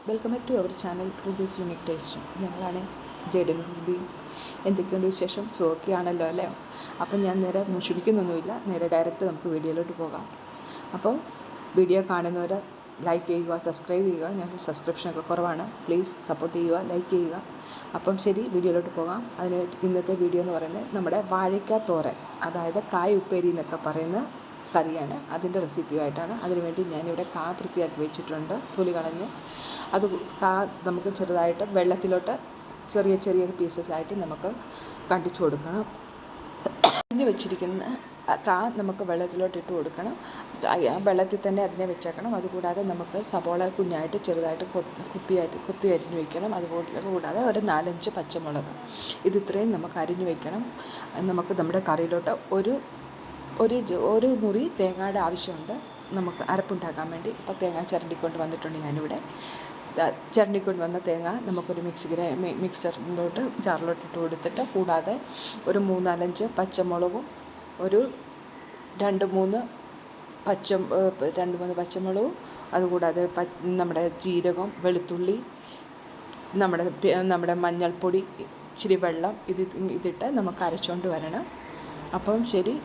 Welcome back to our channel Ruby's unique taste. ഞങ്ങളാണ് Jayden റൂബിയും. എന്തൊക്കെയുണ്ട് വിശേഷം? സുഖമൊക്കെയാണല്ലോ അല്ലേ? അപ്പം ഞാൻ നേരെ മുഷിപ്പിക്കുന്നൊന്നുമില്ല, നേരെ ഡയറക്റ്റ് നമുക്ക് വീഡിയോയിലോട്ട് പോകാം. അപ്പോൾ വീഡിയോ കാണുന്നവർ ലൈക്ക് ചെയ്യുക, സബ്സ്ക്രൈബ് ചെയ്യുക. ഞങ്ങൾ സബ്സ്ക്രിപ്ഷനൊക്കെ കുറവാണ്, പ്ലീസ് സപ്പോർട്ട് ചെയ്യുക, ലൈക്ക് ചെയ്യുക. അപ്പം ശരി, വീഡിയോയിലോട്ട് പോകാം. അതിന് ഇന്നത്തെ വീഡിയോ എന്ന് പറയുന്നത് നമ്മുടെ വാഴയ്ക്ക തോരൻ, അതായത് കായ് ഉപ്പേരി എന്നൊക്കെ പറയുന്ന കറിയാണ്. അതിൻ്റെ റെസിപ്പിയുമായിട്ടാണ്. അതിനുവേണ്ടി ഞാനിവിടെ കാ വൃത്തിയാക്കി വെച്ചിട്ടുണ്ട്, തൊലി കളഞ്ഞ്. അത് നമുക്ക് ചെറുതായിട്ട് വെള്ളത്തിലോട്ട് ചെറിയ ചെറിയ പീസസ് ആയിട്ട് നമുക്ക് കണ്ടിച്ചു കൊടുക്കണം. അരിഞ്ഞ് വെച്ചിരിക്കുന്ന നമുക്ക് വെള്ളത്തിലോട്ട് ഇട്ട് കൊടുക്കണം. വെള്ളത്തിൽ തന്നെ അതിനെ വെച്ചേക്കണം. അതുകൂടാതെ നമുക്ക് സബോള കുഞ്ഞായിട്ട് ചെറുതായിട്ട് കുത്തി അരിഞ്ഞ് വയ്ക്കണം. അതുകൂടാതെ ഒരു 4-5 പച്ചമുളക്, ഇത്രയും നമുക്ക് അരിഞ്ഞ് വയ്ക്കണം. നമുക്ക് നമ്മുടെ കറിയിലോട്ട് ഒരു മുറി തേങ്ങയുടെ ആവശ്യമുണ്ട് നമുക്ക് അരപ്പുണ്ടാക്കാൻ വേണ്ടി. ഇപ്പോൾ തേങ്ങ ചിരണ്ടിക്കൊണ്ട് വന്നിട്ടുണ്ട് ഞാനിവിടെ. ചിരണ്ടിക്കൊണ്ട് വന്ന തേങ്ങ നമുക്കൊരു മിക്സറിലോട്ട് ജാറിലോട്ട് ഇട്ട് കൊടുത്തിട്ട്, കൂടാതെ ഒരു 3-4 പച്ചമുളകും ഒരു 2-3 പച്ചമുളകും, അതുകൂടാതെ നമ്മുടെ ജീരകം, വെളുത്തുള്ളി, നമ്മുടെ മഞ്ഞൾപ്പൊടി, ഇച്ചിരി വെള്ളം, ഇതിട്ട് നമുക്ക് അരച്ചുകൊണ്ട് വരണം. അപ്പം ശരി,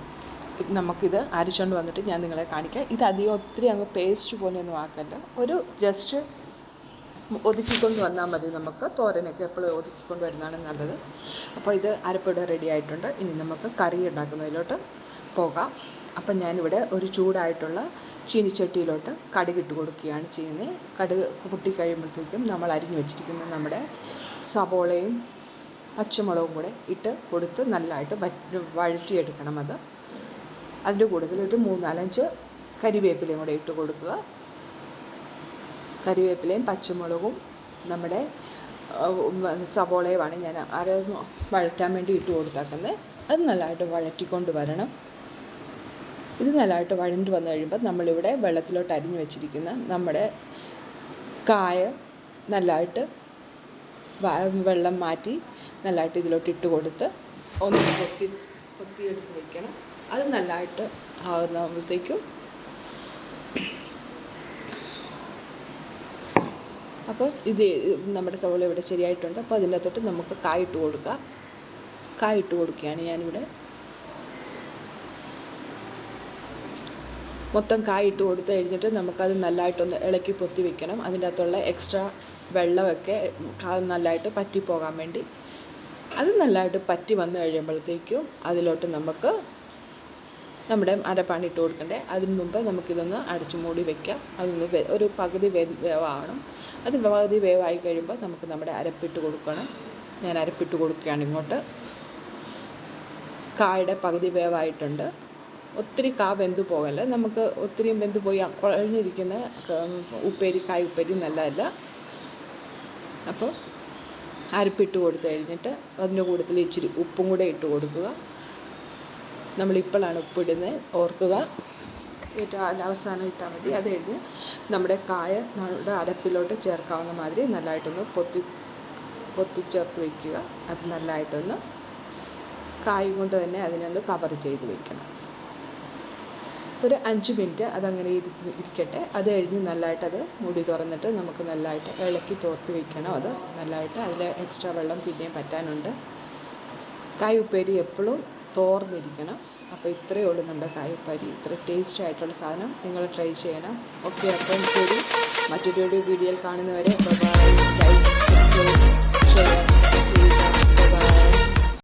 നമുക്കിത് അരച്ചുകൊണ്ട് വന്നിട്ട് ഞാൻ നിങ്ങളെ കാണിക്കാം. ഇത് ഒത്തിരി അങ്ങ് പേസ്റ്റ് പോലെയൊന്നും ആക്കല്ല, ഒരു ജസ്റ്റ് ഒതുക്കിക്കൊണ്ട് വന്നാൽ മതി. നമുക്ക് തോരനൊക്കെ എപ്പോഴും ഒതുക്കിക്കൊണ്ട് വരുന്നതാണ് നല്ലത്. അപ്പോൾ ഇത് അരപ്പിട റെഡി ആയിട്ടുണ്ട്. ഇനി നമുക്ക് കറി ഉണ്ടാക്കുന്നതിലോട്ട് പോകാം. അപ്പം ഞാനിവിടെ ഒരു ചൂടായിട്ടുള്ള ചീനിച്ചട്ടിയിലോട്ട് കടുകിട്ട് കൊടുക്കുകയാണ് ചെയ്യുന്നത്. കടുക് പൊട്ടിക്കഴിയുമ്പോഴത്തേക്കും നമ്മൾ അരിഞ്ഞു വെച്ചിരിക്കുന്ന നമ്മുടെ സബോളയും പച്ചമുളകും കൂടെ ഇട്ട് കൊടുത്ത് നല്ലതായിട്ട് വഴറ്റിയെടുക്കണം. അതിൻ്റെ കൂടുതൽ ഒരു 3-4 കരിവേപ്പിലയും കൂടെ ഇട്ട് കൊടുക്കുക. കരിവേപ്പിലയും പച്ചമുളകും നമ്മുടെ സബോളയുമാണ് ഞാൻ വഴറ്റാൻ വേണ്ടി ഇട്ട് കൊടുത്തേക്കുന്നത്. അത് നല്ലതായിട്ട് വഴറ്റിക്കൊണ്ട് വരണം. ഇത് നല്ലതായിട്ട് വഴണ്ട് വന്നു കഴിയുമ്പോൾ നമ്മളിവിടെ വെള്ളത്തിലോട്ട് അരിഞ്ഞു വെച്ചിരിക്കുന്ന നമ്മുടെ കായ നല്ലതായിട്ട് വെള്ളം മാറ്റി നല്ലതായിട്ട് ഇതിലോട്ട് ഇട്ട് കൊടുത്ത് ഒന്ന് കൊത്തിയെടുത്ത് വയ്ക്കണം. അത് നല്ലതായിട്ട് ആകുമ്പോഴത്തേക്കും അപ്പോൾ ഇത് നമ്മുടെ സവോള ഇവിടെ ശരിയായിട്ടുണ്ട്. അപ്പോൾ അതിൻ്റെ അകത്തോട്ട് നമുക്ക് കായിട്ട് കൊടുക്കുകയാണ് ഞാനിവിടെ. മൊത്തം കായിട്ട് കൊടുത്ത് കഴിഞ്ഞിട്ട് നമുക്കത് നല്ലതായിട്ടൊന്ന് ഇളക്കി പൊത്തി വെക്കണം. അതിൻ്റെ അകത്തുള്ള എക്സ്ട്രാ വെള്ളമൊക്കെ നല്ലതായിട്ട് പറ്റിപ്പോകാൻ വേണ്ടി. അത് നല്ലതായിട്ട് പറ്റി വന്നു കഴിയുമ്പോഴത്തേക്കും അതിലോട്ട് നമുക്ക് നമ്മുടെ അരപ്പാണ് ഇട്ട് കൊടുക്കണ്ടേ. അതിന് മുമ്പ് നമുക്കിതൊന്ന് അടച്ചു മൂടി വയ്ക്കാം. അതൊന്ന് ഒരു പകുതി വേവാവണം. അത് പകുതി വേവായി കഴിയുമ്പോൾ നമുക്ക് നമ്മുടെ അരപ്പിട്ട് കൊടുക്കണം. ഞാൻ അരപ്പിട്ട് കൊടുക്കുകയാണ് ഇങ്ങോട്ട്. കായുടെ പകുതി വേവായിട്ടുണ്ട്. ഒത്തിരി വെന്തു പോകല്ല, നമുക്ക് ഒത്തിരിയും വെന്തു പോയി കുഴഞ്ഞിരിക്കുന്ന കായ ഉപ്പേരി നല്ലതല്ല. അപ്പോൾ അരപ്പിട്ട് കൊടുത്തു കഴിഞ്ഞിട്ട് അതിൻ്റെ കൂട്ടത്തിൽ ഇച്ചിരി ഉപ്പും കൂടെ ഇട്ട് കൊടുക്കുക. നമ്മളിപ്പോഴാണ് ഉപ്പിടുന്നത്, ഓർക്കുക. ഏറ്റവും അവസാനം ഇട്ടാൽ മതി. അത് കഴിഞ്ഞ് നമ്മുടെ കായ നമ്മുടെ അരപ്പിലോട്ട് ചേർക്കാവുന്ന മാതിരി നല്ലതായിട്ടൊന്ന് പൊത്തിച്ചേർത്ത് വയ്ക്കുക. അത് നല്ലതായിട്ടൊന്ന് കായും കൊണ്ട് തന്നെ അതിനൊന്ന് കവർ ചെയ്ത് വയ്ക്കണം. ഒരു 5 മിനിറ്റ് അതങ്ങനെ ഇരിക്കട്ടെ. അത് കഴിഞ്ഞ് നല്ലതായിട്ടത് മൂടി തുറന്നിട്ട് നമുക്ക് നല്ലതായിട്ട് ഇളക്കി തോർത്ത് വയ്ക്കണം. അത് നല്ലതായിട്ട് അതിൽ എക്സ്ട്രാ വെള്ളം പിന്നെയും പറ്റാനുണ്ട്. കായ ഉപ്പേരി എപ്പോഴും തോർന്നിരിക്കണം. അപ്പോൾ ഇത്രയേ ഉള്ളൂ നമ്മുടെ കായ ഉപ്പേരി. ഇത്ര ടേസ്റ്റി ആയിട്ടുള്ള സാധനം നിങ്ങൾ ട്രൈ ചെയ്യണം. ഓക്കെ, അപ്പം ശരി, മറ്റൊരു വീഡിയോയിൽ കാണുന്നവരെ ബൈ.